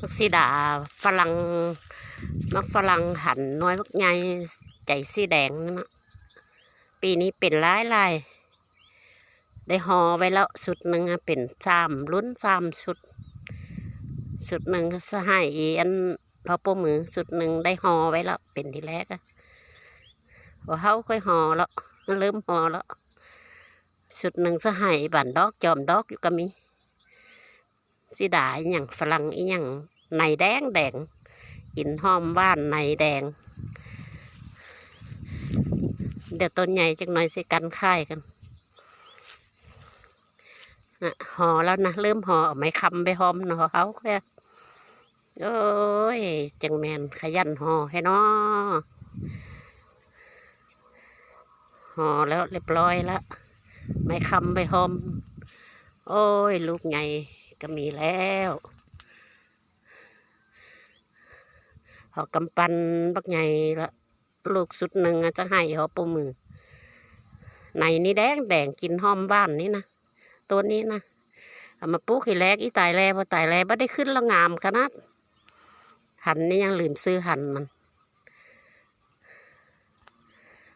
มักสีดาฝรั่งมักฝรั่งหั่นน้อยมักใหญ่ใจสีแดงนั่นนะปีนี้เป็นหลายได้ห่อไว้แล้วสุดหนึ่งเป็นรุ่นสุดหนึ่งก็จะให้อันพอโปมือสุดหนึ่งได้ห่อไว้แล้วเป็นทีแรกว่าเขาค่อยห่อแล้วเริ่มห่อแล้วสุดหนึ่งจะให้บันดอกจอมดอกอยู่ก็มีสีดาอหย่างฝรั่งอหย่างในแดงกินหอมว่านในแดงเดี๋ยวต้นใหญ่จังหน่อยสิกันค่ายกันห่อแล้วนะเริ่มห่อเอาไม้คำไปหอมเนาะเขาแค่โอ้ยจังแมนขยันห่อให้เนาะห่อแล้วเรียบร้อยแล้วไม้คำไปหอมโอ้ยลูกใหญ่ก็มีแล้วหอกำปั้นบักใหญ่ละลูกสุดหนึ่งจะให้หอปูมือในนี่แดงกินหอมบ้านนี่นะตัวนี้นะเอามาปลูกให้แรกอีตายแล้วพอตายแล้วไม่ได้ขึ้นแล้วงามขนาดหั่นนี่ยังลืมซื้อหั่นมัน